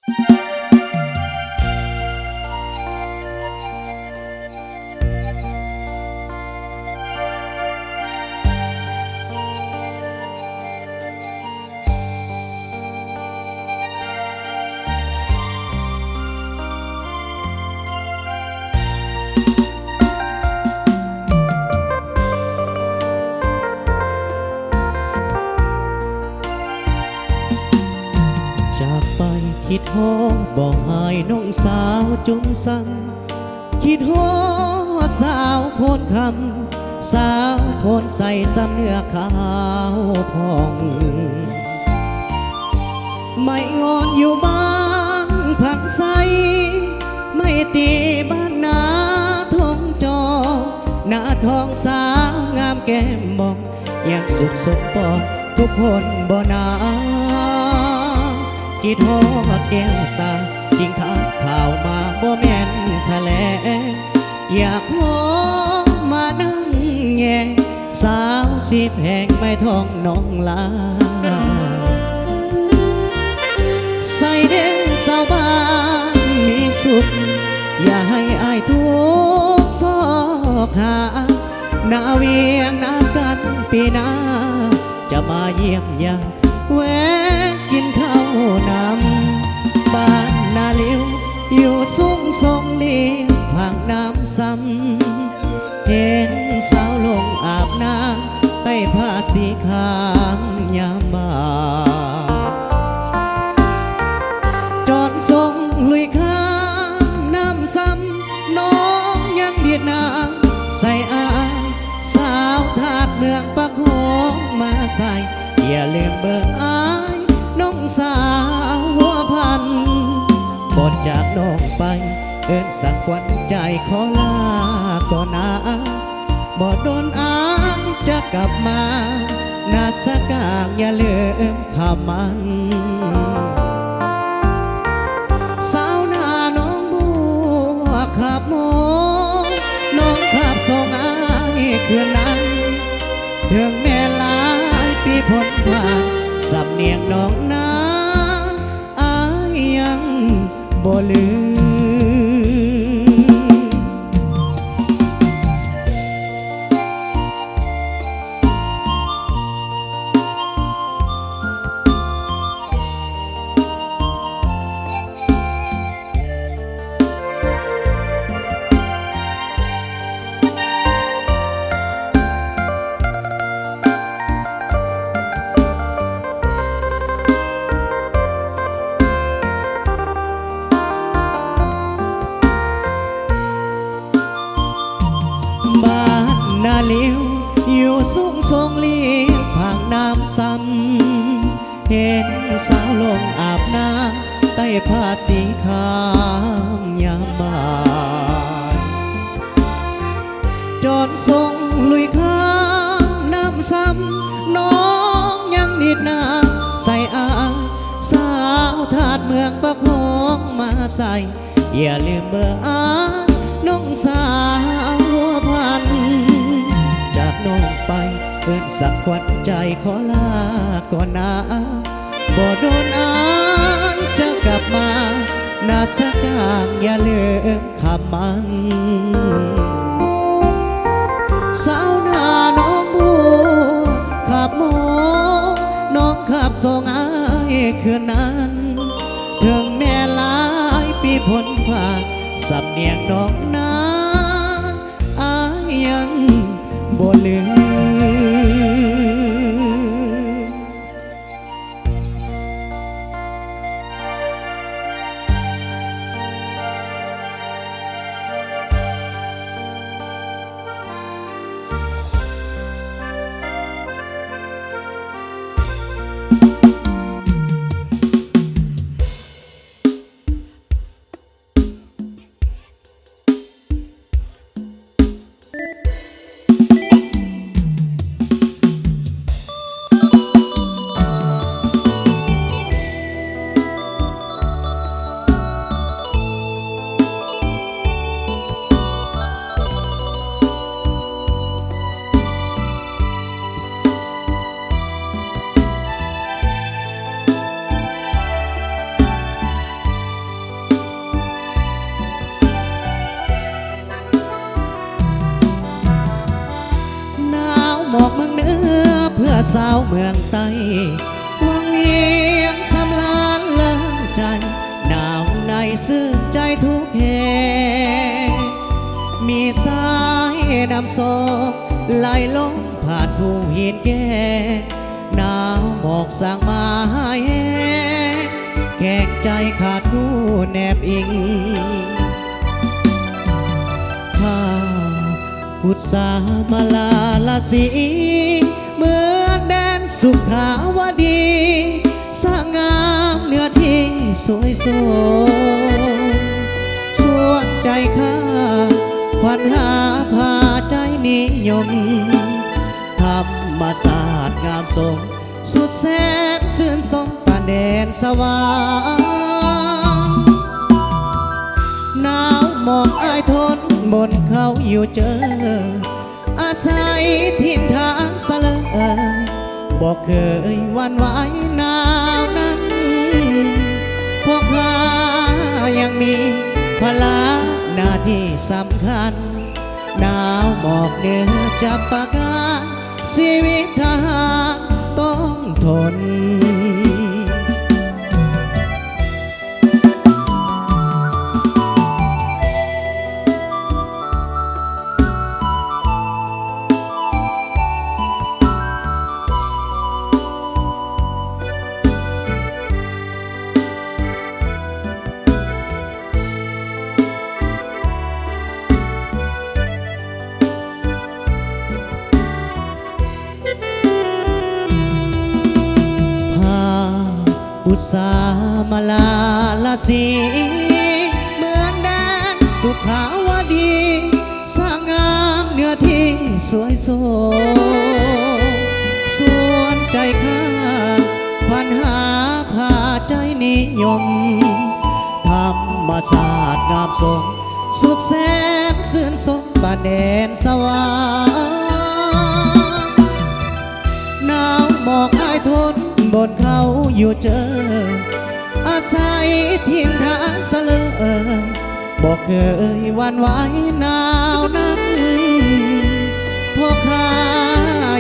จากไปคิดฮอดบอกหายน้องสาวจุ่มสังคิดฮอดสาวโพนคำสาวโพนใส่ซ้ำเนื้อขาวพองไม่งอนอยู่บ้านผักใสไม่ตีบ้านนาทองจอหน้าทองสาวงามแก้มมองยังสุขสมปองทุกคนบ่นาคิดฮอดแก้วตาจริงทักข่าวมาบ่แม่นทะเลอยากขอมานั่งแงสาวสิบแห่งไม่ท้องน้องลาใส่เด้สาวบ้านมีสุขอย่าให้อายทุกซอกหาหน้าเวียงนากันปีหน้าจะมาเยี่ยมยามแวะกินข้าวนำบ้านนาเลี้ยวอยู่สูงทรงเลี้ยงผักน้ำซ้ำเห็นสาวลงอาบน้ำใต้ผ้าสีขาวยามบ่าจอดทรงลุยข้างน้ำซ้ำน้องยังเดียดน้ำใส่อายสาวถาดเมืองปะโขงมาใส่อย่าลืมเบอร์อายน้องสาวหัวพันบทจากน้องไปเอิ้นสักขวัญใจขอลาก่อนนะบ่โดนอายจะกลับมานาสกางอย่าลืมคำมันสาวนาน้องบัวขับโมน้องขับส่งอายคืนนั้นถึงแม่ลายปีพ้นผ่านสำเนียงน้องนาอายยังบ่ลืมบ้านนาเลี้ยวอยู่สูงทรงเลี้ยงผังน้ำซ้ำเห็นสาวลงอาบน้ำใต้ผ้าสีขาวยามบ่ายจอดทรงลุยข้างน้ำซ้ำน้องยังนิดนาใส่อายสาวถาดเมืองปะโขงมาใส่อย่าลืมเบอร์อายน้องสาวหัวพันจากน้องไปเอิ้นสักขวัญใจขอลาก่อนนะบ่โดนอายจะกลับมานาสกางอย่าลืมคำมันสาวนาน้องบัวขับโมน้องขับส่งอายคืนนั้นถึงแม่ลายปีพ้นผ่านสำเนียงน้องนาอายยังบ่ลืม เ สาวเมืองใต้วังเวียงสำลานเลิงใจหนาวในซึ้งใจทุกแห่งมีสายน้ำโศกไหลลงผ่านภูหินแก่หนาวหมอกสางมาแห้งแขกใจขาดคู่แนบอิงข้าพุทธามาลาลาสีเหมือนแดนสุขาวดีสร้างงามเนื้อที่สวยสดส่วนใจข้าควันหาพาใจนิยมธรรมศาสตร์งามสมสุดแสนซื่นสมปานแดนสว่างหนาวหมอกอายทนบนเขาอยู่เจออาศัยทินทางสะเลบอกเคยหวันไหวหนาวนั้นพวกข้ายังมีพละหน้าที่สำคัญหนาวหมอกเหนือจับปากการชีวิตทหารต้องทนพุทธามาลาลาสีเหมือนแดนสุขาวดีสร้างงามเนื้อที่สวยสดส่วนใจข้าพันหาพาใจนิยมธรรมศาสตร์งามสมสุดแสนซื่นสมบานแดนสว่างหนาวหมอกอายทนบนเขาอยู่เจออาศัยทิ้งทางสะเลอบอกเคยหวันไหวหนาวนั้นพวกข้า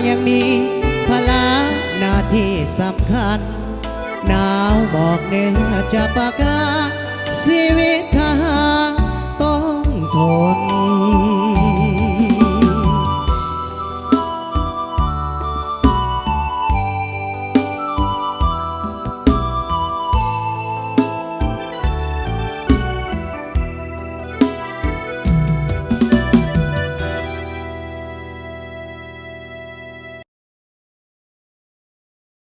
ยังมีพละหน้าที่สำคัญหนาวบอกเหนือจะประกาศชีวิตทหารต้องทน